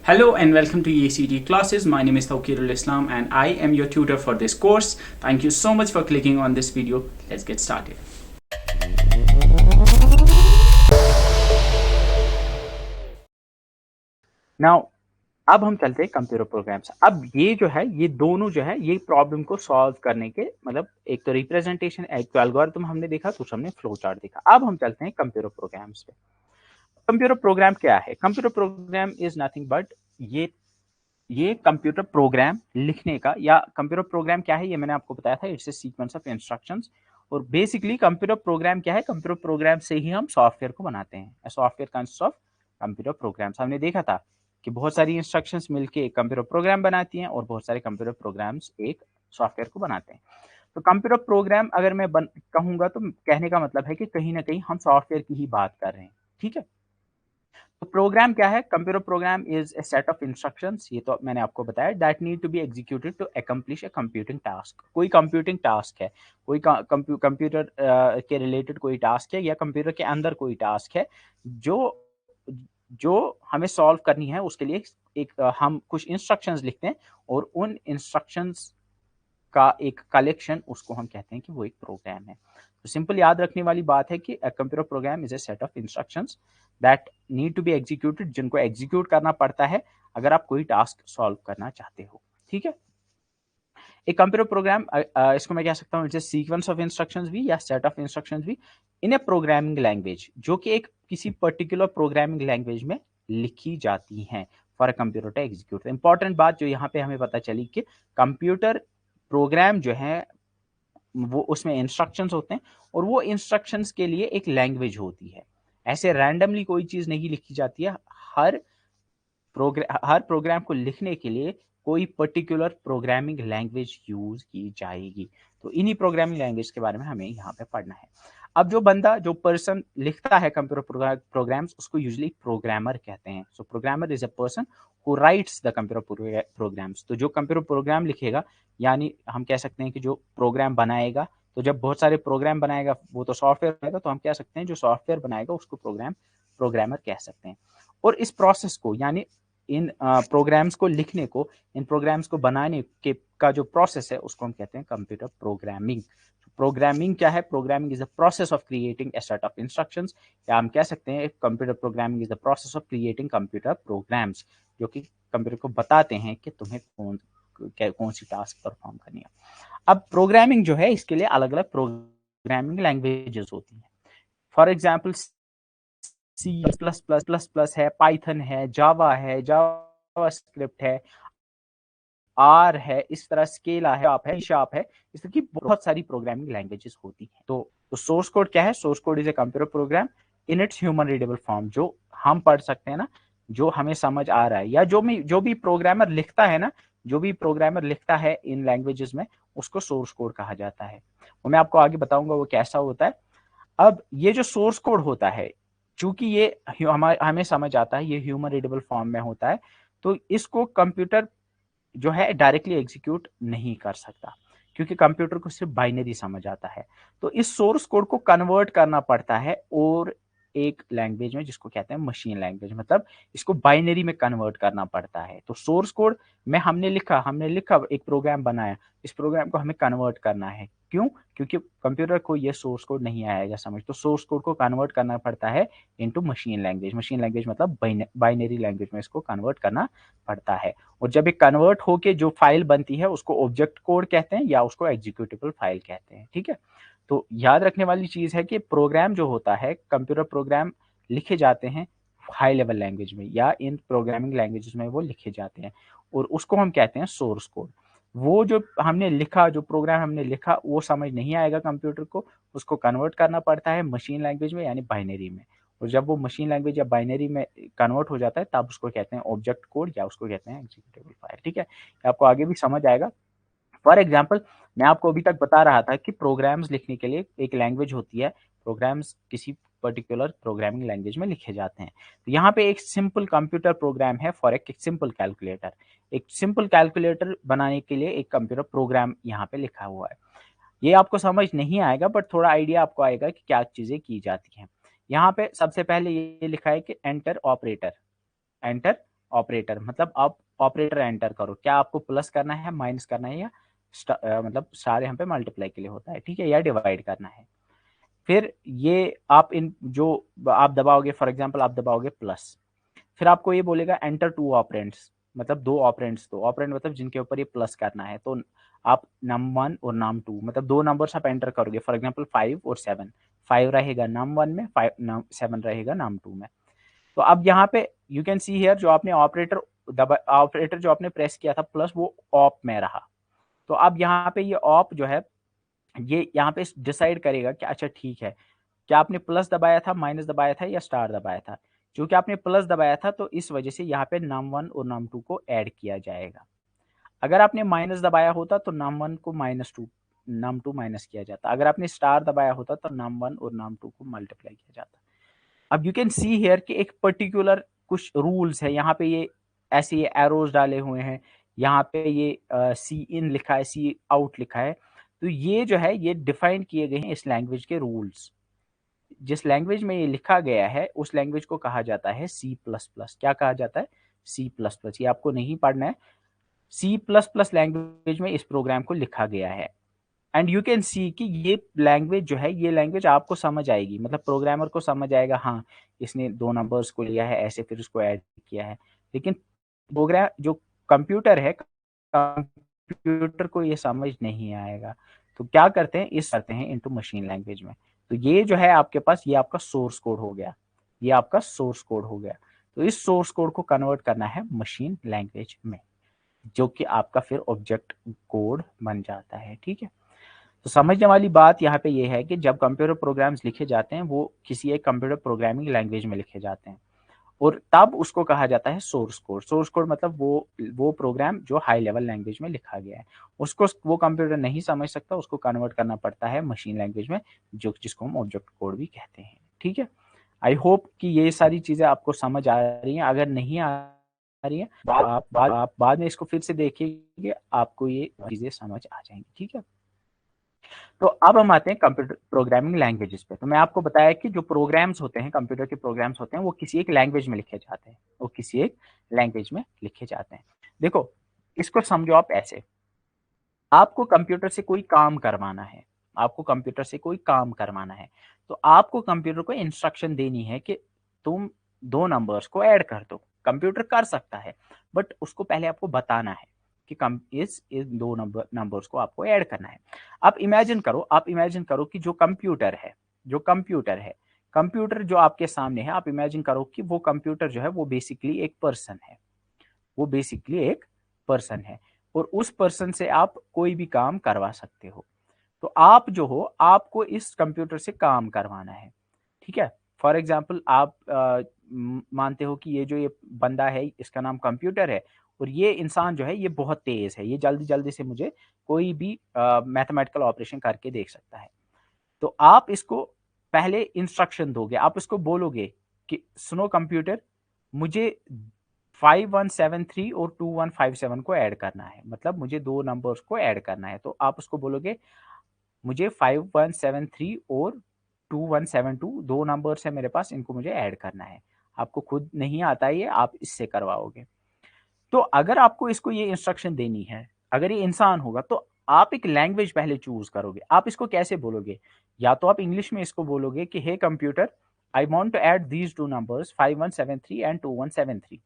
Hello and welcome to EACD classes. My name is Tawqirul Islam and I am your tutor for this course. Thank you so much for clicking on this video. Let's get started. Now, अब हम चलते हैं computer programs. अब ये जो है, ये दोनों जो है, ये प्रॉब्लम को सॉल्व करने के मतलब एक तो रिप्रेजेंटेशन, एक तो एल्गोरिथम हमने देखा, दूसरा हमने फ्लो चार्ट देखा। अब हम चलते हैं कंप्यूटर प्रोग्राम्स पे। कंप्यूटर प्रोग्राम क्या है? Computer program is nothing but ये कंप्यूटर प्रोग्राम लिखने का, या कंप्यूटर प्रोग्राम क्या है ये मैंने आपको बताया था, it's a sequence of instructions. और बेसिकली कंप्यूटर प्रोग्राम क्या है? कंप्यूटर प्रोग्राम से ही हम सॉफ्टवेयर को बनाते हैं। Software consist of computer programs. हमने देखा था कि बहुत सारी इंस्ट्रक्शंस मिलके एक कंप्यूटर प्रोग्राम बनाती हैं और बहुत सारे कंप्यूटर प्रोग्राम्स एक सॉफ्टवेयर को बनाते हैं। तो कंप्यूटर प्रोग्राम अगर मैं कहूंगा तो कहने का मतलब है कि कहीं ना कहीं हम सॉफ्टवेयर की ही बात कर रहे हैं। ठीक है, तो प्रोग्राम क्या है? Computer program is a set of instructions, ये तो मैंने आपको बताया, that need to be executed to accomplish a computing task. कोई कंप्यूटिंग टास्क है, कोई कंप्यूटर के रिलेटेड कोई टास्क है, या कंप्यूटर के अंदर कोई टास्क है जो जो हमें सॉल्व करनी है। उसके लिए हम कुछ इंस्ट्रक्शंस लिखते हैं और उन इंस्ट्रक्शंस का एक कलेक्शन, उसको हम कहते हैं कि वो एक प्रोग्राम है। तो सिंपल याद रखने वाली बात है कि computer program is a set of instructions that need to be executed, जिनको एग्जीक्यूट करना पड़ता है अगर आप कोई टास्क सॉल्व करना चाहते हो। ठीक है, एक कंप्यूटर प्रोग्राम, इसको मैं कह सकता हूँ it's a sequence of instructions भी या सेट ऑफ इंस्ट्रक्शंस भी इन ए प्रोग्रामिंग लैंग्वेज, जो कि एक किसी पर्टिकुलर प्रोग्रामिंग लैंग्वेज में लिखी जाती हैं for a computer to execute. Important बात जो यहाँ पे हमें पता चली कि कंप्यूटर प्रोग्राम जो है वो उसमें इंस्ट्रक्शंस होते हैं और वो इंस्ट्रक्शंस के लिए एक लैंग्वेज होती है। ऐसे रैंडमली कोई चीज नहीं लिखी जाती है। हर हर प्रोग्राम को लिखने के लिए कोई पर्टिकुलर प्रोग्रामिंग लैंग्वेज यूज की जाएगी। तो इन्हीं प्रोग्रामिंग लैंग्वेज के बारे में हमें यहाँ पे पढ़ना है। अब जो पर्सन लिखता है कंप्यूटर प्रोग्राम्स, उसको यूजुअली प्रोग्रामर कहते हैं। So programmer is a person who writes the computer programs. तो जो कंप्यूटर प्रोग्राम लिखेगा, यानी हम कह सकते हैं कि जो प्रोग्राम बनाएगा, तो जब बहुत सारे प्रोग्राम बनाएगा वो तो सॉफ्टवेयर बनाएगा, तो हम कह सकते हैं जो सॉफ्टवेयर बनाएगा उसको प्रोग्रामर कह सकते हैं। और इस प्रोसेस को, यानी इन प्रोग्राम्स को लिखने को, इन प्रोग्राम्स को बनाने के का जो प्रोसेस है उसको हम कहते हैं कंप्यूटर प्रोग्रामिंग। प्रोग्रामिंग क्या है? Programming is the process of creating a set of instructions, या हम कह सकते हैं computer programming is the process of creating computer programs, जो कि कंप्यूटर को बताते हैं कि तुम्हें कौन सी टास्क परफॉर्म करनी है। अब प्रोग्रामिंग जो है, इसके लिए अलग अलग प्रोग्रामिंग लैंग्वेजेस होती हैं। फॉर एग्जाम्पल C++, है, पाइथन है, जावा है, जावा स्क्रिप्ट है, आर है, इस तरह स्केला है, शार्प है, इस तरह की बहुत सारी प्रोग्रामिंग लैंग्वेजेस होती हैं। तो सोर्स कोड क्या है? Source code is a computer program in its human readable form, जो हम पढ़ सकते हैं ना, जो हमें समझ आ रहा है, या जो भी प्रोग्रामर लिखता है ना, जो भी प्रोग्रामर लिखता है इन लैंग्वेजेस में, उसको सोर्स कोड कहा जाता है। वो मैं आपको आगे बताऊंगा वो कैसा होता है। अब ये जो सोर्स कोड होता है, चूंकि ये हमें समझ आता है, ये ह्यूमन रीडेबल फॉर्म में होता है, तो इसको कंप्यूटर जो है डायरेक्टली एग्जीक्यूट नहीं कर सकता, क्योंकि कंप्यूटर को सिर्फ बाइनरी समझ आता है। तो इस सोर्स कोड को कन्वर्ट करना पड़ता है और एक लैंग्वेज में, जिसको कहते हैं मशीन लैंग्वेज, मतलब इसको बाइनरी में कन्वर्ट करना पड़ता है। तो सोर्स कोड में हमने लिखा एक प्रोग्राम बनाया, इस प्रोग्राम को हमें कन्वर्ट करना है। क्यों? क्योंकि कंप्यूटर को ये सोर्स कोड नहीं आएगा समझ, तो सोर्स कोड को कन्वर्ट करना पड़ता है into machine language. Machine language मतलब बाइनरी लैंग्वेज में इसको कन्वर्ट करना पड़ता है। और जब ये कन्वर्ट होके जो फाइल बनती है उसको ऑब्जेक्ट कोड कहते हैं, या उसको एग्जीक्यूटेबल फाइल कहते हैं। ठीक है, तो याद रखने वाली चीज है कि प्रोग्राम जो होता है, कंप्यूटर प्रोग्राम लिखे जाते हैं हाई लेवल लैंग्वेज में, या इन प्रोग्रामिंग लैंग्वेजेस में वो लिखे जाते हैं, और उसको हम कहते हैं सोर्स कोड। वो जो हमने लिखा, जो प्रोग्राम हमने लिखा, वो समझ नहीं आएगा कंप्यूटर को, उसको कन्वर्ट करना पड़ता है मशीन लैंग्वेज में, यानी बाइनरी में। और जब वो मशीन लैंग्वेज या बाइनरी में कन्वर्ट हो जाता है, तब उसको कहते हैं ऑब्जेक्ट कोड, या उसको कहते हैं एग्जीक्यूटेबल फाइल। ठीक है, आपको आगे भी समझ आएगा। फॉर एग्जाम्पल, मैं आपको अभी तक बता रहा था कि प्रोग्राम्स लिखने के लिए एक लैंग्वेज होती है, प्रोग्राम्स किसी पर्टिकुलर प्रोग्रामिंग लैंग्वेज में लिखे जाते हैं। तो यहाँ पे एक सिंपल कंप्यूटर प्रोग्राम है फॉर एक सिंपल कैलकुलेटर। एक सिंपल कैलकुलेटर बनाने के लिए एक कंप्यूटर प्रोग्राम यहाँ पे लिखा हुआ है। ये आपको समझ नहीं आएगा, बट थोड़ा आइडिया आपको आएगा कि क्या चीजें की जाती हैं। यहाँ पे सबसे पहले ये लिखा है कि एंटर ऑपरेटर, एंटर ऑपरेटर, मतलब आप ऑपरेटर एंटर करो, क्या आपको प्लस करना है, माइनस करना है, या मतलब स्टार यहाँ पे मल्टीप्लाई के लिए होता है, ठीक है, या डिवाइड करना है। फिर ये आप इन जो आप दबाओगे, फॉर एग्जांपल आप दबाओगे प्लस, फिर आपको ये बोलेगा एंटर टू ऑपरेंड्स, मतलब दो ऑपरेंड्स, दो ऑपरेंड मतलब जिनके ऊपर ये प्लस करना है। तो आप नम वन और नम टू, मतलब दो नंबर्स आप एंटर करोगे, फॉर एग्जांपल 5 और 7, 5 रहेगा नम वन में, 7 रहेगा नम टू में। तो अब यहाँ पे यू कैन सी हियर, जो आपने ऑपरेटर जो आपने प्रेस किया था प्लस, वो ऑप में रहा। तो अब यहाँ पे ये ऑप जो है, ये यहाँ पे डिसाइड करेगा कि अच्छा ठीक है, क्या आपने प्लस दबाया था, माइनस दबाया था, या स्टार दबाया था। क्योंकि आपने प्लस दबाया था तो इस वजह से यहाँ पे नम वन और नम टू को ऐड किया जाएगा। अगर आपने माइनस दबाया होता तो नम वन को -2, नम टू माइनस किया जाता। अगर आपने स्टार दबाया होता तो नम वन और नम टू को मल्टीप्लाई किया जाता। अब यू कैन सी हियर कि एक पर्टिकुलर कुछ रूल्स है, यहाँ पे ये ऐसे ये एरोज डाले हुए हैं, यहाँ पे ये सी इन लिखा है, सी आउट लिखा है। तो ये जो है ये डिफाइन किए गए हैं इस लैंग्वेज के रूल्स। जिस लैंग्वेज में ये लिखा गया है उस लैंग्वेज को कहा जाता है सी प्लस प्लस। क्या कहा जाता है? C plus plus. ये आपको नहीं पढ़ना है। सी प्लस प्लस लैंग्वेज में इस प्रोग्राम को लिखा गया है। एंड यू कैन सी कि ये लैंग्वेज जो है, ये लैंग्वेज आपको समझ आएगी, मतलब प्रोग्रामर को समझ आएगा, हाँ इसने दो नंबर्स को लिया है ऐसे, फिर उसको ऐड किया है। लेकिन प्रोग्राम जो कंप्यूटर है, कंप्यूटर को ये समझ नहीं आएगा। तो क्या करते हैं, इस करते हैं इनटू मशीन लैंग्वेज में। तो ये जो है आपके पास, ये आपका सोर्स कोड हो गया, ये आपका सोर्स कोड हो गया। तो इस सोर्स कोड को कन्वर्ट करना है मशीन लैंग्वेज में, जो कि आपका फिर ऑब्जेक्ट कोड बन जाता है। ठीक है, तो समझने वाली बात यहाँ पे ये है कि जब कंप्यूटर प्रोग्राम्स लिखे जाते हैं वो किसी एक कंप्यूटर प्रोग्रामिंग लैंग्वेज में लिखे जाते हैं, और तब उसको कहा जाता है सोर्स कोड। सोर्स कोड मतलब वो प्रोग्राम जो हाई लेवल लैंग्वेज में लिखा गया है, उसको वो कंप्यूटर नहीं समझ सकता, उसको कन्वर्ट करना पड़ता है मशीन लैंग्वेज में, जो जिसको हम ऑब्जेक्ट कोड भी कहते हैं। ठीक है, आई होप कि ये सारी चीजें आपको समझ आ रही हैं। अगर नहीं आ रही है तो आप बाद में इसको फिर से देखिए, आपको ये चीजें समझ आ जाएंगी। ठीक है, तो अब हम आते हैं कंप्यूटर प्रोग्रामिंग लैंग्वेजेस पे। तो मैं आपको बताया कि जो प्रोग्राम्स होते हैं, कंप्यूटर के प्रोग्राम्स होते हैं, वो किसी एक लैंग्वेज में लिखे जाते हैं, वो किसी एक लैंग्वेज में लिखे जाते हैं। देखो, इसको समझो आप ऐसे, आपको कंप्यूटर से कोई काम करवाना है, आपको कंप्यूटर से कोई काम करवाना है, तो आपको कंप्यूटर को इंस्ट्रक्शन देनी है कि तुम दो नंबर्स को ऐड कर दो। कंप्यूटर कर सकता है, बट उसको पहले आपको बताना है कि इस दो नंबर्स को आपको ऐड करना है। आप इमेजिन करो कि जो कंप्यूटर है, कंप्यूटर जो आपके सामने है, आप इमेजिन करो कि वो कंप्यूटर जो है वो बेसिकली एक पर्सन है, वो बेसिकली एक पर्सन है, और उस पर्सन से आप कोई भी काम करवा सकते हो। तो आप जो हो, आपको इस कंप्यूटर से काम करवाना है। ठीक है, फॉर एग्जाम्पल आप मानते हो कि ये जो ये बंदा है इसका नाम कंप्यूटर है, और ये इंसान जो है ये बहुत तेज है, ये जल्दी जल्दी से मुझे कोई भी मैथमेटिकल ऑपरेशन करके देख सकता है। तो आप इसको पहले इंस्ट्रक्शन दोगे, आप इसको बोलोगे कि सुनो कंप्यूटर, मुझे 5173 और 2157 को ऐड करना है, मतलब मुझे दो नंबर्स को ऐड करना है। तो आप उसको बोलोगे मुझे 5173 और 2172 दो नंबर्स है मेरे पास, इनको मुझे ऐड करना है। आपको खुद नहीं आता है ये, आप इससे करवाओगे। तो अगर आपको इसको ये इंस्ट्रक्शन देनी है, अगर ये इंसान होगा, तो आप एक लैंग्वेज पहले चूज करोगे। आप इसको कैसे बोलोगे? या तो आप इंग्लिश में इसको बोलोगे कि hey computer, I want to add these two numbers 5173 and 2173।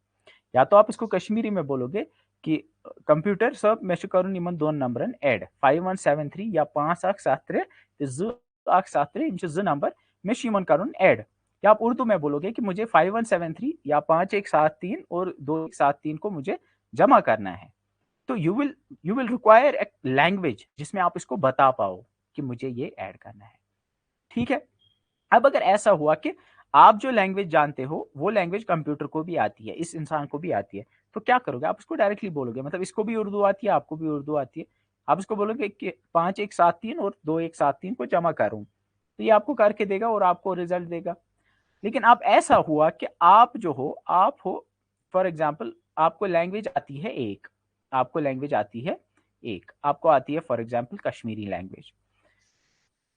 या तो आप इसको कश्मीरी में बोलोगे कि कंप्यूटर सब मैं करूँ निमन दोन नंबर ऐड 5173 या 573 273 नंबर मैं यमन करुन ऐड। या आप उर्दू में बोलोगे कि मुझे 5173 या 5173 और 2173 को मुझे जमा करना है। तो यू विल रिक्वायर एक लैंग्वेज जिसमें आप इसको बता पाओ कि मुझे ये ऐड करना है। ठीक है, अब अगर ऐसा हुआ कि आप जो लैंग्वेज जानते हो वो लैंग्वेज कंप्यूटर को भी आती है, इस इंसान को भी आती है, तो क्या करोगे? आप उसको डायरेक्टली बोलोगे, मतलब इसको भी उर्दू आती है, आपको भी उर्दू आती है, आप इसको बोलोगे कि 5173 और 2173 को जमा करूं, तो ये आपको करके देगा और आपको रिजल्ट देगा। लेकिन अब ऐसा हुआ कि आप जो हो, आप हो फॉर एग्जाम्पल, आपको लैंग्वेज आती है एक, आपको लैंग्वेज आती है एक, आपको आती है for example Kashmiri language.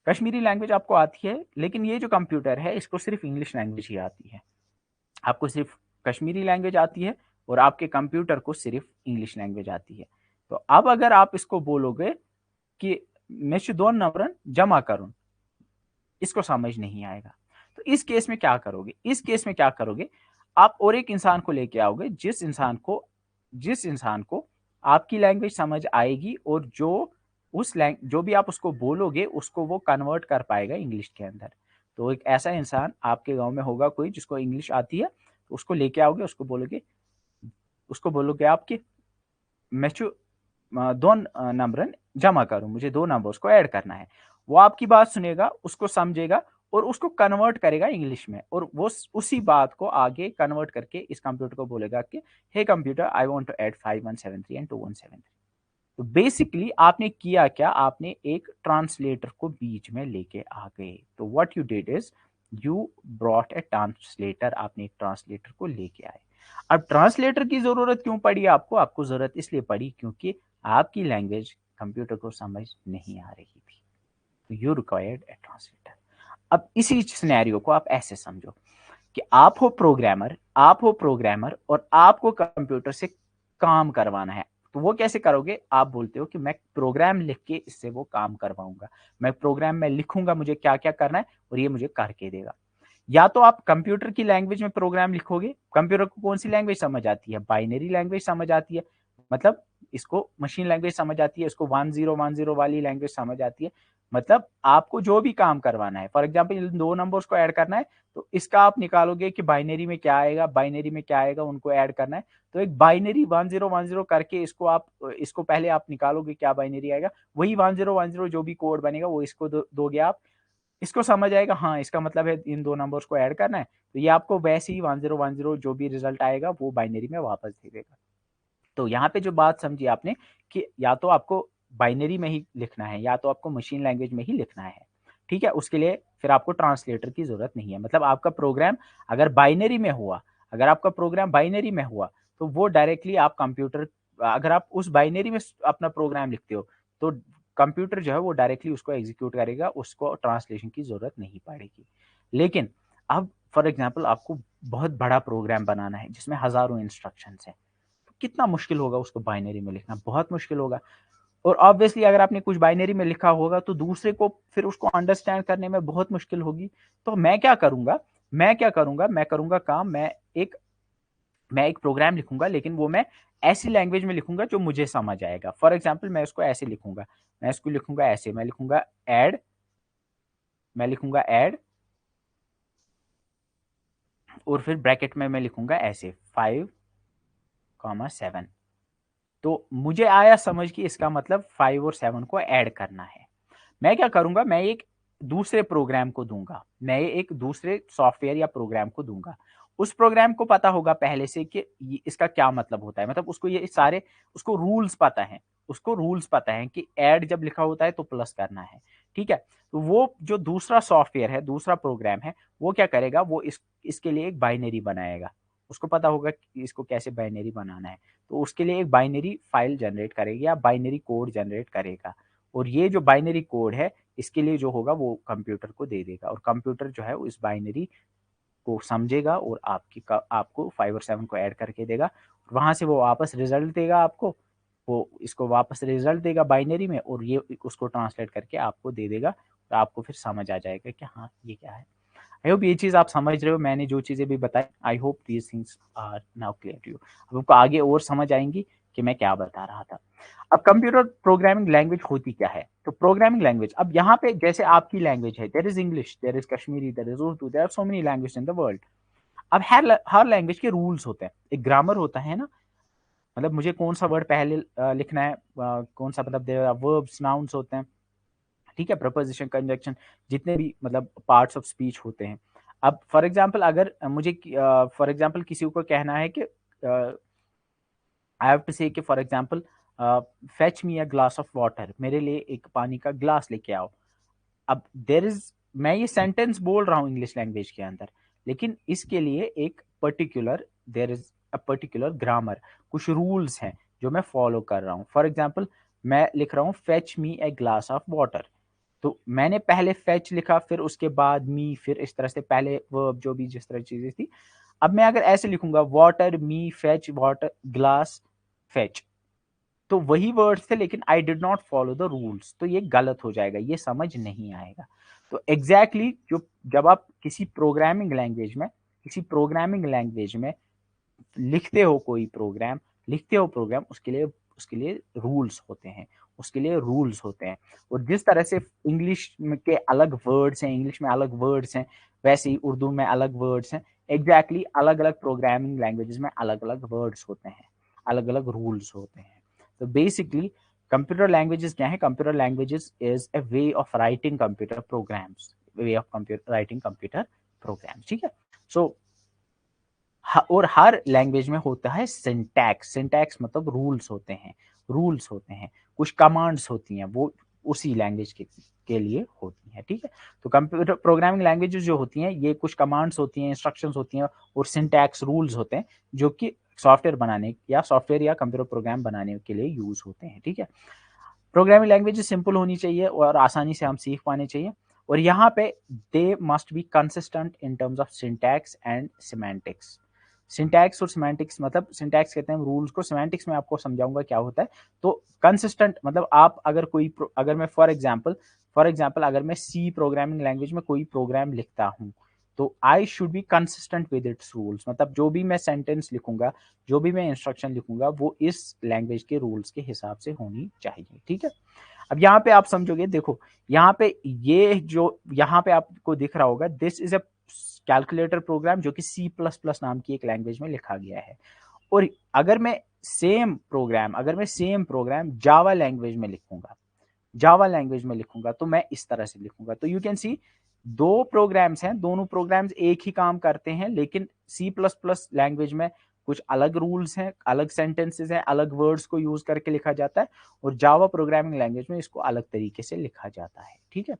Kashmiri language आपको आती है, लेकिन ये जो कंप्यूटर है इसको सिर्फ इंग्लिश लैंग्वेज ही आती है। आपको सिर्फ कश्मीरी लैंग्वेज आती है और आपके कंप्यूटर को सिर्फ इंग्लिश लैंग्वेज आती है। तो अब अगर आप इसको बोलोगे कि मैं 2 नंबर जमा करूं, इसको समझ नहीं आएगा। तो इस केस में क्या करोगे? इस केस में क्या करोगे? आप और एक इंसान को लेके आओगे, जिस इंसान को आपकी लैंग्वेज समझ आएगी और जो भी आप उसको बोलोगे उसको वो कन्वर्ट कर पाएगा इंग्लिश के अंदर। तो एक ऐसा इंसान आपके गांव में होगा कोई जिसको इंग्लिश आती है, तो उसको लेके आओगे, उसको बोलोगे आप कि मैं 2 नंबर जमा करूं, मुझे 2 नंबर्स को ऐड करना है। वो आपकी बात सुनेगा, उसको समझेगा और उसको कन्वर्ट करेगा इंग्लिश में, और वो उसी बात को आगे कन्वर्ट करके इस कंप्यूटर को बोलेगा कि hey computer, I want to add 5173 and 2173। तो बेसिकली आपने किया क्या? आपने एक ट्रांसलेटर को बीच में लेके आ गए। तो what you did is you brought a translator, आपने एक ट्रांसलेटर को लेके आए। अब ट्रांसलेटर की जरूरत क्यों पड़ी आपको? आपको जरूरत इसलिए पड़ी क्योंकि आपकी लैंग्वेज कंप्यूटर को समझ नहीं आ रही थी, तो यू रिक्वायर्ड ए ट्रांसलेटर। अब इसी सिनेरियो को आप ऐसे समझो कि आप हो प्रोग्रामर और आपको कंप्यूटर से काम करवाना है। तो वो कैसे करोगे? आप बोलते हो कि मैं प्रोग्राम लिख के इससे वो काम करवाऊंगा, मैं प्रोग्राम में लिखूंगा मुझे क्या क्या करना है और ये मुझे करके देगा। या तो आप कंप्यूटर की लैंग्वेज में प्रोग्राम लिखोगे। कंप्यूटर को कौन सी लैंग्वेज समझ आती है? बाइनरी लैंग्वेज समझ आती है, मतलब इसको मशीन लैंग्वेज समझ आती है, इसको 1010 वाली लैंग्वेज समझ आती है। मतलब आपको जो भी काम करवाना है, फॉर एग्जाम्पल इन 2 नंबर्स को ऐड करना है, तो इसका आप निकालोगे कि बाइनरी में क्या आएगा, उनको ऐड करना है। तो एक बाइनरी 1010 करके इसको पहले आप निकालोगे क्या बाइनरी आएगा, वही 1010 जो भी कोड बनेगा वो इसको दोगे आप, इसको समझ आएगा, हाँ इसका मतलब है इन 2 नंबर्स को ऐड करना है, तो ये आपको वैसे ही 1010 जो भी रिजल्ट आएगा वो बाइनरी में वापस दे देगा। तो यहाँ पे जो बात समझी आपने कि या तो आपको बाइनरी में ही लिखना है या तो आपको मशीन लैंग्वेज में ही लिखना है, ठीक है। उसके लिए फिर आपको ट्रांसलेटर की जरूरत नहीं है। मतलब आपका प्रोग्राम अगर बाइनरी में हुआ, अगर आपका प्रोग्राम बाइनरी में हुआ तो वो डायरेक्टली आप कंप्यूटर, अगर आप उस बाइनरी में अपना प्रोग्राम लिखते हो तो कंप्यूटर जो है वो डायरेक्टली उसको एग्जीक्यूट करेगा, उसको ट्रांसलेशन की जरूरत नहीं पड़ेगी। लेकिन अब फॉर एग्जाम्पल आपको बहुत बड़ा प्रोग्राम बनाना है जिसमें हजारों इंस्ट्रक्शंस हैं, कितना मुश्किल होगा उसको बाइनरी में लिखना, बहुत मुश्किल होगा। और ऑब्वियसली अगर आपने कुछ बाइनरी में लिखा होगा तो दूसरे को फिर उसको अंडरस्टैंड करने में बहुत मुश्किल होगी। तो मैं क्या करूंगा, मैं करूंगा काम, मैं एक प्रोग्राम लिखूंगा, लेकिन वो मैं ऐसी लैंग्वेज में लिखूंगा जो मुझे समझ आएगा। फॉर एग्जाम्पल मैं उसको ऐसे लिखूंगा, मैं इसको लिखूंगा ऐसे, मैं लिखूंगा ऐड और फिर ब्रैकेट में मैं लिखूंगा ऐसे 5,7। तो मुझे आया समझ कि इसका मतलब 5 और 7 को ऐड करना है। मैं क्या करूंगा, मैं एक दूसरे प्रोग्राम को दूंगा, मैं एक दूसरे सॉफ्टवेयर या प्रोग्राम को दूंगा। उस प्रोग्राम को पता होगा पहले से कि इसका क्या मतलब होता है, मतलब उसको ये सारे उसको रूल्स पता है, कि ऐड जब लिखा होता है तो प्लस करना है, ठीक है। तो वो जो दूसरा सॉफ्टवेयर है, दूसरा प्रोग्राम है, वो क्या करेगा, वो इसके लिए एक बाइनरी बनाएगा। उसको पता होगा कि इसको कैसे बाइनरी बनाना है, तो उसके लिए एक बाइनरी फाइल जनरेट करेगा या बाइनरी कोड जनरेट करेगा। और ये जो बाइनरी कोड है इसके लिए जो होगा वो कंप्यूटर को दे देगा, और कंप्यूटर जो है उस बाइनरी को समझेगा और आपको 5 और 7 को ऐड करके देगा। वहां से वो वापस रिजल्ट देगा आपको, वो इसको वापस रिजल्ट देगा बाइनरी में और ये उसको ट्रांसलेट करके आपको दे देगा। तो आपको फिर समझ आ जाएगा कि हाँ ये क्या है। आई होप ये चीज़ आप समझ रहे हो, मैंने जो चीज़ें भी बताई, I hope these things are now clear to you. अब आपको आगे और समझ आएंगी कि मैं क्या बता रहा था। अब कंप्यूटर प्रोग्रामिंग लैंग्वेज होती क्या है? तो प्रोग्रामिंग लैंग्वेज, अब यहाँ पे जैसे आपकी लैंग्वेज है, there is English, there is Kashmiri, there is Urdu, there are so many language in the world. अब हर लैंग्वेज के रूल्स होते हैं, एक ग्रामर होता है ना, मतलब मुझे कौन सा वर्ड पहले लिखना है, कौन सा, मतलब देयर आर वर्ब्स, नाउन्स होते हैं, ठीक है, प्रपोजिशन, कंजक्शन, जितने भी मतलब पार्ट्स ऑफ स्पीच होते हैं। अब फॉर एग्जांपल अगर मुझे फॉर एग्जांपल किसी को कहना है कि आई हैव टू से कि for example fetch me a glass of water, मेरे लिए एक पानी का ग्लास लेके आओ। अब मैं ये सेंटेंस बोल रहा हूँ इंग्लिश लैंग्वेज के अंदर, लेकिन इसके लिए एक particular there is a particular grammar, कुछ रूल्स हैं जो मैं फॉलो कर रहा हूँ। फॉर एग्जांपल मैं लिख रहा हूँ fetch me a glass of water, तो मैंने पहले फेच लिखा, फिर उसके बाद मी, फिर इस तरह से पहले वर्ब जो भी जिस तरह चीजें थी। अब मैं अगर ऐसे लिखूंगा वाटर मी फेच वाटर ग्लास फेच, तो वही वर्ड्स थे लेकिन I did not follow the rules, तो ये गलत हो जाएगा, ये समझ नहीं आएगा। तो एग्जैक्टली जो जब आप किसी प्रोग्रामिंग लैंग्वेज में लिखते हो प्रोग्राम, उसके लिए रूल्स होते हैं, और जिस तरह से इंग्लिश के अलग वर्ड्स हैं, इंग्लिश में अलग वर्ड्स हैं, वैसे ही उर्दू में अलग वर्ड्स हैं। एग्जैक्टली अलग अलग प्रोग्रामिंग लैंग्वेजेस में अलग अलग वर्ड्स होते हैं, अलग अलग रूल्स होते हैं। तो बेसिकली कंप्यूटर लैंग्वेजेस क्या है? Computer languages is a way of writing computer programs, ठीक है। सो और हर लैंग्वेज में होता है सिंटैक्स मतलब रूल्स होते हैं, कुछ कमांड्स होती हैं, वो उसी लैंग्वेज के लिए होती हैं, ठीक है। तो कंप्यूटर प्रोग्रामिंग लैंग्वेजेस जो होती हैं, ये कुछ कमांड्स होती हैं, इंस्ट्रक्शंस होती हैं, और सिंटैक्स रूल्स होते हैं, जो कि सॉफ्टवेयर या कंप्यूटर प्रोग्राम बनाने के लिए यूज होते हैं, ठीक है। प्रोग्रामिंग लैंग्वेजेस सिंपल होनी चाहिए और आसानी से हम सीख पाने चाहिए, और यहाँ पे they must be consistent in terms of syntax and semantics. Syntax और सिमेंटिक्स मतलब सिंटैक्स कहते हैं रूल्स को, सिमेंटिक्स में आपको समझाऊंगा क्या होता है। तो कंसिस्टेंट मतलब आप अगर मैं फॉर एग्जांपल अगर मैं सी प्रोग्रामिंग लैंग्वेज में कोई प्रोग्राम लिखता हूँ, तो I should be consistent with its rules, मतलब जो भी मैं सेंटेंस लिखूंगा, जो भी मैं इंस्ट्रक्शन लिखूंगा, वो इस लैंग्वेज के रूल्स के हिसाब से होनी चाहिए, ठीक है। अब यहाँ पे आप समझोगे, देखो यहाँ पे ये जो यहाँ पे आपको दिख रहा होगा, this is a calculator program जो कि C++ नाम की एक लैंग्वेज में लिखा गया है। और अगर मैं सेम प्रोग्राम जावा लैंग्वेज में लिखूंगा तो मैं इस तरह से लिखूंगा। तो यू कैन सी दो प्रोग्राम्स हैं, दोनों प्रोग्राम्स एक ही काम करते हैं, लेकिन C++ लैंग्वेज में कुछ अलग रूल्स हैं, अलग सेंटेंसेस हैं, अलग वर्ड्स को यूज करके लिखा जाता है, और जावा प्रोग्रामिंग लैंग्वेज में इसको अलग तरीके से लिखा जाता है, ठीक है।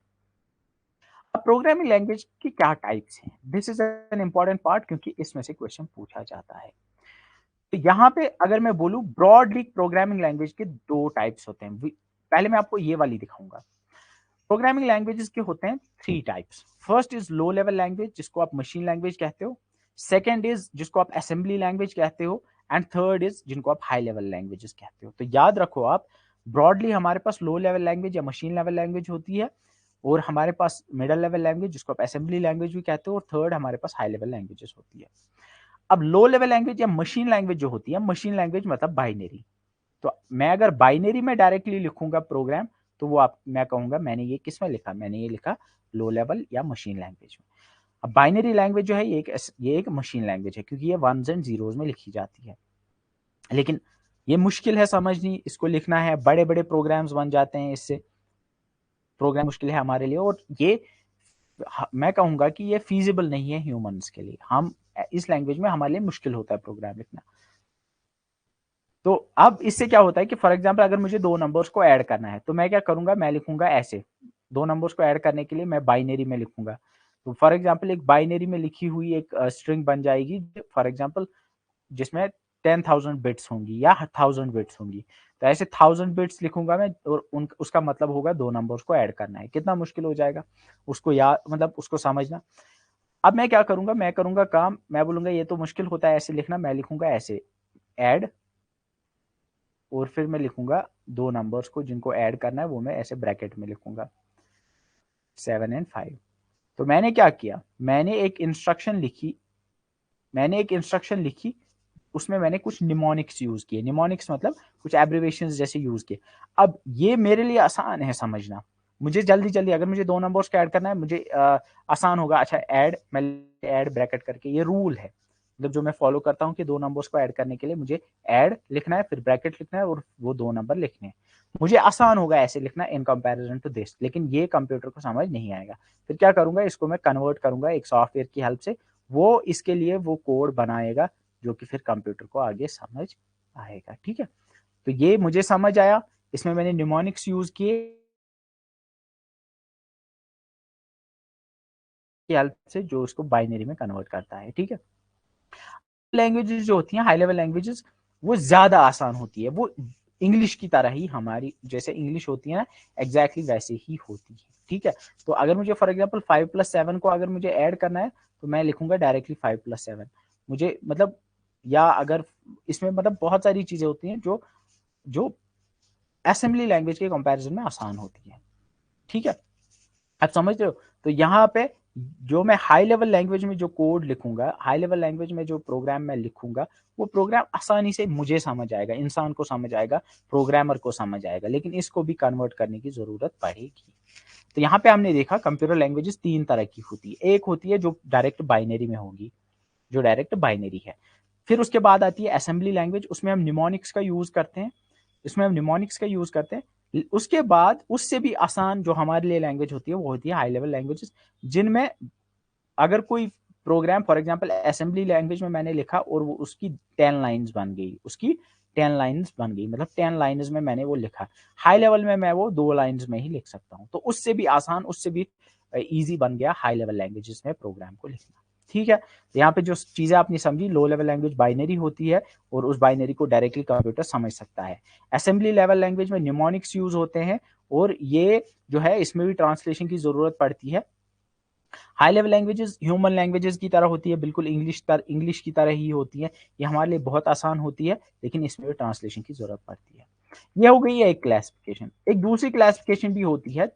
अब प्रोग्रामिंग लैंग्वेज की क्या टाइप्स हैं, this is an important part, क्योंकि इसमें से क्वेश्चन पूछा जाता है। तो यहाँ पे अगर मैं बोलूं ब्रॉडली प्रोग्रामिंग लैंग्वेज के दो टाइप्स होते हैं। पहले मैं आपको ये वाली दिखाऊंगा। प्रोग्रामिंग लैंग्वेजेस के होते हैं 3 types. First is low level language, जिसको आप मशीन लैंग्वेज कहते हो। सेकेंड इज जिसको आप असेंबली लैंग्वेज कहते हो, एंड थर्ड इज जिनको आप हाई लेवल लैंग्वेजेस कहते हो। तो याद रखो आप, ब्रॉडली हमारे पास लो लेवल लैंग्वेज या मशीन लेवल लैंग्वेज होती है, और हमारे पास मिडल लेवल लैंग्वेज जिसको आप असेंबली लैंग्वेज भी कहते हो, और थर्ड हमारे पास हाई लेवल लैंग्वेजेस होती है। अब लो लेवल लैंग्वेज या मशीन लैंग्वेज जो होती है, मशीन लैंग्वेज मतलब बाइनरी। तो मैं अगर बाइनरी में डायरेक्टली लिखूंगा प्रोग्राम, तो वो मैं कहूंगा मैंने ये किस में लिखा, मैंने ये लिखा लो लेवल या मशीन लैंग्वेज में। अब बाइनरी लैंग्वेज जो है ये एक मशीन लैंग्वेज है, क्योंकि ये वंस एंड जीरोस में लिखी जाती है। लेकिन ये मुश्किल है समझनी, इसको लिखना है, बड़े बड़े प्रोग्राम्स बन जाते हैं इससे, प्रोग्राम मुश्किल है हमारे लिए, और ये मैं कहूंगा कि ये फीजिबल नहीं है ह्यूमंस के लिए। हम इस लैंग्वेज में हमारे लिए मुश्किल होता है प्रोग्राम लिखना। तो अब इससे क्या होता है कि फॉर एग्जांपल अगर मुझे दो नंबर्स को ऐड करना है, तो मैं क्या करूंगा, मैं लिखूंगा ऐसे। दो नंबर्स को ऐड करने के लिए मैं बाइनरी में लिखूंगा। तो फॉर एग्जांपल एक बाइनरी में लिखी हुई एक स्ट्रिंग बन जाएगी, फॉर एग्जांपल जिसमें 10,000 बिट्स होंगी या 1,000 बिट्स होंगी। तो ऐसे 1,000 बिट्स लिखूंगा मैं, और उसका मतलब होगा दो नंबर्स को ऐड करना है। कितना मुश्किल हो जाएगा उसको याद, मतलब उसको समझना। अब मैं क्या करूंगा, मैं करूंगा काम, मैं बोलूंगा ये तो मुश्किल होता है ऐसे लिखना, मैं लिखूंगा ऐसे ऐड, और फिर मैं लिखूंगा दो नंबर्स को जिनको ऐड करना है, वो मैं ऐसे ब्रैकेट में लिखूंगा 7 और 5। तो मैंने क्या किया, मैंने एक इंस्ट्रक्शन लिखी, उसमें मैंने कुछ निमोनिक्स यूज किए। निमोनिक्स मतलब कुछ एब्रिवेशंस जैसे यूज किए। अब ये मेरे लिए आसान है समझना, मुझे जल्दी जल्दी अगर मुझे दो नंबर्स को ऐड करना है, मुझे आसान होगा। अच्छा ऐड, मैं ऐड ब्रैकेट करके, ये रूल है मतलब जो मैं फॉलो करता हूँ कि दो नंबर्स को ऐड करने के लिए मुझे ऐड लिखना है, फिर ब्रैकेट लिखना है, और वो दो नंबर लिखने हैं। मुझे आसान होगा ऐसे लिखना इन कंपैरिजन टू दिस, लेकिन ये कंप्यूटर को समझ नहीं आएगा। फिर क्या करूंगा, इसको मैं कन्वर्ट करूंगा एक सॉफ्टवेयर की हेल्प से, वो इसके लिए वो कोड बनाएगा जो कि फिर कंप्यूटर को आगे समझ आएगा, ठीक है। तो ये मुझे समझ आया, इसमें मैंने निमोनिक्स यूज किए की हेल्प से, जो उसको बाइनरी में कन्वर्ट करता है, ठीक है। लैंग्वेजेस जो होती हैं हाई लेवल लैंग्वेजेस, वो ज्यादा आसान होती है, वो इंग्लिश की तरह ही, हमारी जैसे इंग्लिश होती है ना, एग्जैक्टली वैसे ही होती है, ठीक है। तो अगर मुझे फॉर एग्जांपल 5 + 7 को अगर मुझे ऐड करना है, तो मैं लिखूंगा डायरेक्टली 5 + 7। मुझे मतलब, या अगर इसमें मतलब बहुत सारी चीज़ें होती हैं जो जो असेंबली लैंग्वेज के कंपैरिजन में आसान होती है। ठीक है, आप समझ रहे हो? तो यहाँ पे जो मैं हाई लेवल लैंग्वेज में जो कोड लिखूंगा, हाई लेवल लैंग्वेज में जो प्रोग्राम मैं लिखूंगा, वो प्रोग्राम आसानी से मुझे समझ आएगा, इंसान को समझ आएगा, प्रोग्रामर को समझ आएगा, लेकिन इसको भी कन्वर्ट करने की जरूरत पड़ेगी। तो यहाँ पे हमने देखा कंप्यूटर लैंग्वेजेस 3 तरह की होती है। एक होती है जो डायरेक्ट बाइनरी में होगी, जो डायरेक्ट बाइनरी है। फिर उसके बाद आती है असेंबली लैंग्वेज, उसमें हम निमोनिक्स का यूज करते हैं, इसमें हम निमोनिक्स का यूज करते हैं। उसके बाद उससे भी आसान जो हमारे लिए लैंग्वेज होती है वो होती है हाई लेवल लैंग्वेजेस, जिनमें अगर कोई program for example assembly language में मैंने लिखा और वो उसकी 10 लाइंस बन गई, उसकी 10 लाइंस बन गई, मतलब 10 लाइंस में मैंने वो लिखा। हाई लेवल में मैं वो 2 लाइंस में ही लिख सकता हूँ, तो उससे भी आसान, उससे भी ईजी बन गया हाई लेवल लैंग्वेजेस में प्रोग्राम को लिखना। ठीक है, तो यहाँ पे जो चीजें आपने समझी, लो लेवल लैंग्वेज बाइनरी होती है और उस बाइनरी को डायरेक्टली कंप्यूटर समझ सकता है। असेंबली लेवल लैंग्वेज में निमोनिक्स यूज होते हैं और ये जो है इसमें भी ट्रांसलेशन की जरूरत पड़ती है। High level languages human languages की तरह होती है, बिल्कुल इंग्लिश की तरह ही होती है, ये हमारे लिए बहुत आसान होती है, लेकिन इसमें भी ट्रांसलेशन की जरूरत पड़ती है। ये हो गई है एक क्लासिफिकेशन। एक दूसरी क्लासिफिकेशन भी होती है।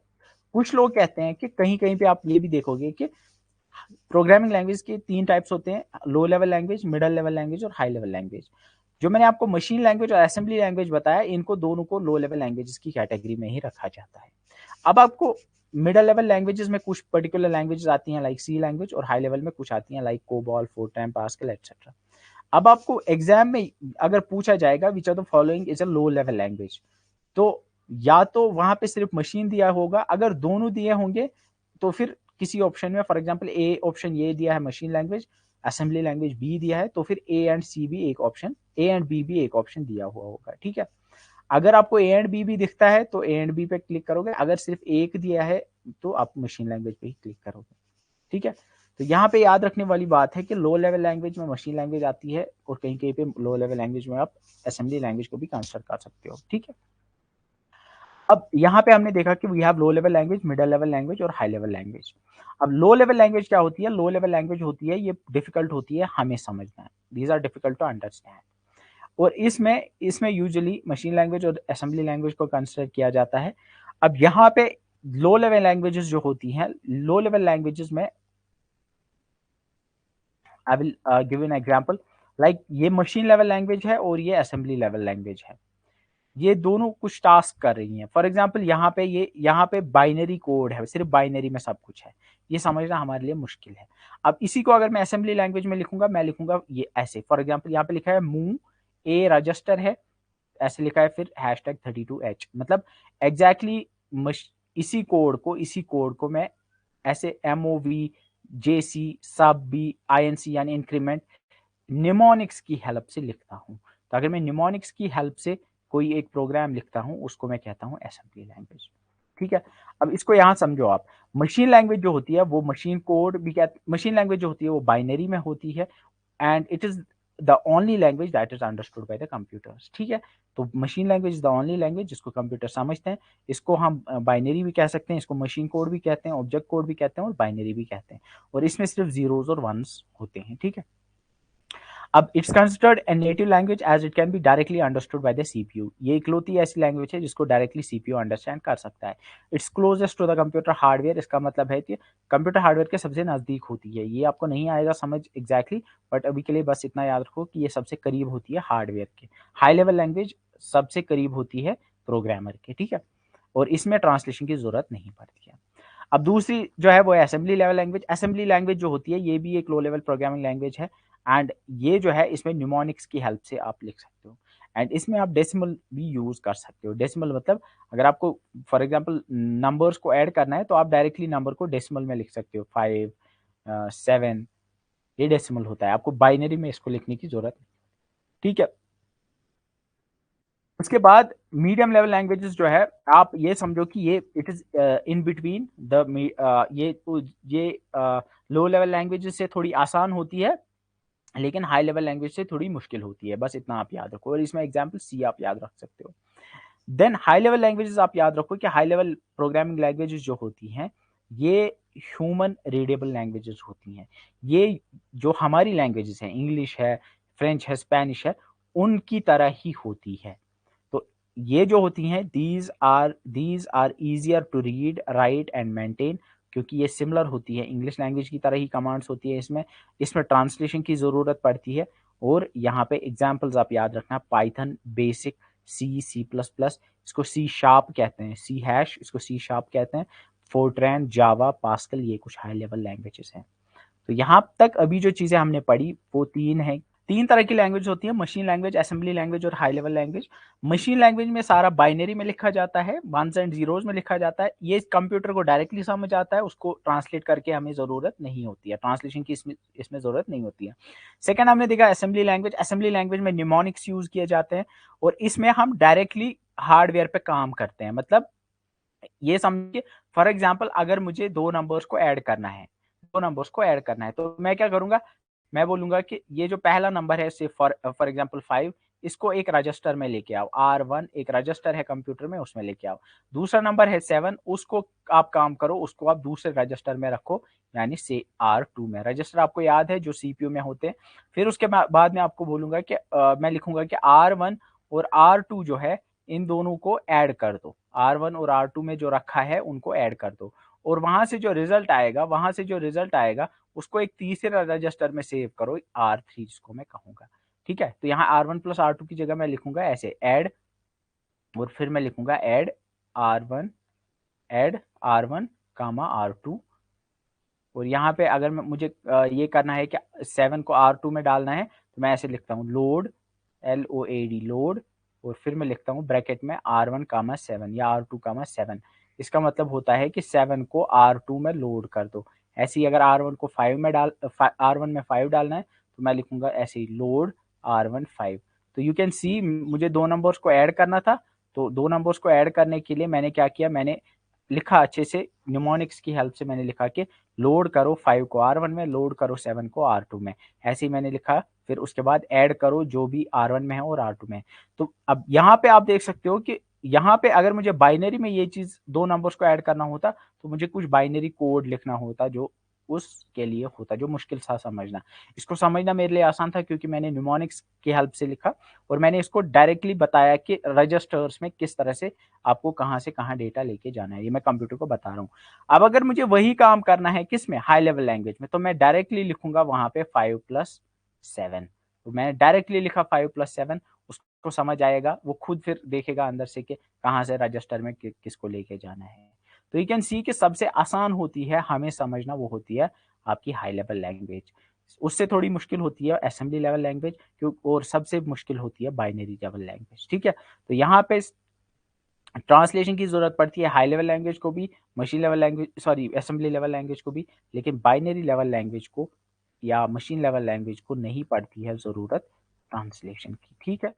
कुछ लोग कहते हैं कि कहीं कहीं पे आप ये भी देखोगे कि प्रोग्रामिंग लैंग्वेज के 3 टाइप्स होते हैं, लो level language, middle level language और हाई लेवल लैंग्वेज। जो मैंने आपको मशीन लैंग्वेज और असेंबली लैंग्वेज बताया, इनको दोनों को लो लेवल लैंग्वेजेस की कैटेगरी में ही रखा जाता है। अब आपको मिडल लेवल लैंग्वेजेस में कुछ पर्टिकुलर लैंग्वेजेस आती हैं लाइक सी लैंग्वेज, और हाई लेवल में कुछ आती हैं like COBOL, Fortran, Pascal etcetera. अब आपको एग्जाम में अगर पूछा जाएगा which are the following is a low level language, तो या तो वहां पे सिर्फ मशीन दिया होगा, अगर दोनों दिए होंगे तो फिर किसी ऑप्शन में, फॉर एग्जांपल ए ऑप्शन ये दिया है मशीन लैंग्वेज, असेंबली लैंग्वेज बी दिया है, तो फिर ए एंड सी भी एक ऑप्शन, ए एंड बी भी एक ऑप्शन दिया हुआ होगा। ठीक है, अगर आपको ए एंड बी भी दिखता है तो ए एंड बी पे क्लिक करोगे, अगर सिर्फ एक दिया है तो आप मशीन लैंग्वेज पे ही क्लिक करोगे। ठीक है, तो यहाँ पे याद रखने वाली बात है कि लो लेवल लैंग्वेज में मशीन लैंग्वेज आती है और कहीं कहीं पे लो लेवल लैंग्वेज में आप असेंबली लैंग्वेज को भी कंसिडर कर सकते हो। ठीक है, अब यहाँ पे हमने देखा कि we have low level language, middle level language और हाई लेवल लैंग्वेज। अब लो लेवल लैंग्वेज क्या होती है? लो लेवल लैंग्वेज होती है, ये डिफिकल्ट होती है हमें समझना, these are difficult to understand, और इसमें इसमें यूजुअली मशीन लैंग्वेज और असेंबली लैंग्वेज को कंसिडर किया जाता है। अब यहाँ पे लो लेवल लैंग्वेजेस जो होती हैं, लो लेवल लैंग्वेजेस में I will give an example, like ये मशीन लेवल लैंग्वेज है और ये असेंबली लेवल लैंग्वेज है, ये दोनों कुछ टास्क कर रही हैं। फॉर एग्जांपल यहाँ पे बाइनरी कोड है, सिर्फ बाइनरी में सब कुछ है, ये समझना हमारे लिए मुश्किल है। अब इसी को अगर मैं असेंबली लैंग्वेज में लिखूंगा, मैं लिखूंगा ये ऐसे, फॉर एग्जांपल यहाँ पे लिखा है मूव ए रजिस्टर है, ऐसे लिखा है, फिर हैशटैग 32H, मतलब एग्जैक्टली exactly इसी कोड को मैं ऐसे MOV JC सब बी INC यानी इंक्रीमेंट निमोनिक्स की हेल्प से लिखता हूं। तो अगर मैं निमोनिक्स की हेल्प से कोई एक प्रोग्राम लिखता हूं, उसको मैं कहता हूं असेंबली लैंग्वेज। ठीक है, अब इसको यहां समझो आप। मशीन लैंग्वेज जो होती है वो मशीन कोड भी मशीन लैंग्वेज जो होती है वो बाइनरी में होती है, and it is the only language that is understood by the computers. ठीक है, तो machine language is the only language जिसको कंप्यूटर समझते हैं। इसको हम बाइनरी भी कह सकते हैं, इसको मशीन कोड भी कहते हैं, ऑब्जेक्ट कोड भी कहते हैं और बाइनरी भी कहते हैं, और इसमें सिर्फ जीरोज और वंस होते हैं। ठीक है, अब it's considered a native language as it can be directly understood by the CPU. ये इकलौती ऐसी लैंग्वेज है जिसको डायरेक्टली सीपीयू अंडरस्टैंड कर सकता है। It's closest to the computer hardware, इसका मतलब है कि कंप्यूटर हार्डवेयर के सबसे नजदीक होती है। ये आपको नहीं आएगा समझ एग्जैक्टली, बट अभी के लिए बस इतना याद रखो कि ये सबसे करीब होती है हार्डवेयर के। हाई लेवल लैंग्वेज सबसे करीब होती है प्रोग्रामर के। ठीक है, और इसमें ट्रांसलेशन की जरूरत नहीं पड़ती है। अब दूसरी जो है वो है assembly level language. Assembly language जो होती है ये भी एक लो लेवल प्रोग्रामिंग लैंग्वेज है, एंड ये जो है इसमें न्यूमोनिक्स की हेल्प से आप लिख सकते हो, एंड इसमें आप डेसिमल भी यूज कर सकते हो। डेसिमल मतलब अगर आपको फॉर एग्जांपल नंबर्स को ऐड करना है तो आप डायरेक्टली नंबर को डेसिमल में लिख सकते हो, 5 7, ये डेसिमल होता है, आपको बाइनरी में इसको लिखने की जरूरत नहीं। ठीक है, उसके बाद मीडियम लेवल लैंग्वेजेस जो है, आप ये समझो कि ये it is in between the ये लो लेवल लैंग्वेजेस से थोड़ी आसान होती है, लेकिन हाई लेवल लैंग्वेज से थोड़ी मुश्किल होती है, बस इतना आप याद रखो, और इसमें एग्जांपल सी आप याद रख सकते हो। देन हाई लेवल लैंग्वेजेस आप याद रखो कि हाई लेवल प्रोग्रामिंग लैंग्वेजेस जो होती हैं ये ह्यूमन रीडेबल लैंग्वेजेस होती हैं। ये जो हमारी लैंग्वेजेस हैं, इंग्लिश है, फ्रेंच है, स्पेनिश है, उनकी तरह ही होती है। तो ये जो होती हैं, these are easier to read, write and maintain, क्योंकि ये सिमिलर होती है, इंग्लिश लैंग्वेज की तरह ही कमांड्स होती है इसमें। इसमें ट्रांसलेशन की ज़रूरत पड़ती है। और यहाँ पे एग्जांपल्स आप याद रखना, पाइथन, बेसिक, सी, सी प्लस प्लस, इसको सी शार्प कहते हैं, सी हैश इसको सी शार्प कहते हैं, फोर्ट्रैन, जावा, पास्कल, ये कुछ हाई लेवल लैंग्वेजेस हैं। तो यहाँ तक अभी जो चीज़ें हमने पढ़ी वो तीन है। तीन तरह की लैंग्वेज होती है, मशीन लैंग्वेज, असेंबली लैंग्वेज और high level language. Machine language में सारा बाइनरी में लिखा जाता है, वंस एंड जीरोज में लिखा जाता है। ये कंप्यूटर को डायरेक्टली समझ आता है, उसको ट्रांसलेट करके हमें ज़रूरत नहीं होती है, ट्रांसलेशन की इसमें ज़रूरत नहीं होती है। सेकेंड हमने देखा असेंबली लैंग्वेज। असेंबली लैंग्वेज में निमोनिक्स यूज़ किए जाते हैं और इसमें हम डायरेक्टली हार्डवेयर पे काम करते हैं। मतलब ये समझिए, फॉर एग्जाम्पल अगर मुझे दो नंबर्स को ऐड करना है, तो मैं क्या करूंगा, मैं बोलूंगा कि ये जो पहला नंबर है, से फॉर एग्जाम्पल 5, इसको एक रजिस्टर में लेके आओ, R1 एक रजिस्टर है कंप्यूटर में, उसमें लेके आओ। दूसरा नंबर है 7, उसको आप काम करो, उसको आप दूसरे रजिस्टर में रखो, यानी से R2 में। रजिस्टर आपको याद है जो सीपीयू में होते हैं। फिर उसके बाद में आपको बोलूंगा कि मैं लिखूंगा कि R1 और R2 जो है, इन दोनों को ऐड कर दो, R1 और R2 में जो रखा है उनको ऐड कर दो। और वहां से जो रिजल्ट आएगा उसको एक तीसरे रजिस्टर में सेव करो, R3 जिसको मैं कहूंगा। ठीक है, तो यहाँ R1 प्लस R2 की जगह मैं लिखूंगा ऐसे ऐड, और फिर मैं लिखूंगा R1 ऐड R1 कामा R2। और यहाँ पे अगर मुझे ये करना है कि 7 को R2 में डालना है, तो मैं ऐसे लिखता हूँ लोड, LOAD लोड, और फिर मैं लिखता हूँ ब्रैकेट में R1 कामा 7 या R2 कामा 7। इसका मतलब होता है कि 7 को R2 में लोड कर दो। ऐसे ही अगर R1 में 5 डालना है, तो मैं लिखूंगा ऐसे ही लोड R1 5। तो यू कैन सी मुझे दो नंबर्स को ऐड करना था, तो दो नंबर्स को ऐड करने के लिए मैंने क्या किया, मैंने लिखा अच्छे से, निमोनिक्स की हेल्प से मैंने लिखा कि लोड करो 5 को R1 में, लोड करो 7 को R2 में। ऐसे ही मैंने लिखा, फिर उसके बाद ऐड करो जो भी R1 में है और R2 में है। तो अब यहाँ पे आप देख सकते हो कि यहाँ पे अगर मुझे बाइनरी में ये चीज दो नंबर्स को ऐड करना होता, तो मुझे कुछ बाइनरी कोड लिखना होता जो उसके लिए होता, जो मुश्किल था समझना। इसको समझना मेरे लिए आसान था क्योंकि मैंने न्यूमोनिक्स की हेल्प से लिखा, और मैंने इसको डायरेक्टली बताया कि रजिस्टर्स में किस तरह से आपको कहाँ से कहाँ डेटा लेके जाना है, ये मैं कंप्यूटर को बता रहा हूँ। अब अगर मुझे वही काम करना है किस में, हाई लेवल लैंग्वेज में, तो मैं डायरेक्टली लिखूंगा वहां पे 5+7। तो मैंने डायरेक्टली लिखा 5+7, उसको समझ आएगा, वो खुद फिर देखेगा अंदर से कि कहाँ से रजिस्टर में किसको लेके जाना है। तो यू कैन सी कि सबसे आसान होती है हमें समझना, वो होती है आपकी हाई लेवल लैंग्वेज। उससे थोड़ी मुश्किल होती है असेंबली लेवल लैंग्वेज, और सबसे मुश्किल होती है बाइनरी लेवल लैंग्वेज। ठीक है, तो यहाँ पे ट्रांसलेशन की जरूरत पड़ती है हाई लेवल लैंग्वेज को भी, machine level language, sorry assembly level language को भी, लेकिन बाइनरी लेवल लैंग्वेज को या मशीन लेवल लैंग्वेज को नहीं पड़ती है जरूरत ट्रांसलेशन की। ठीक है।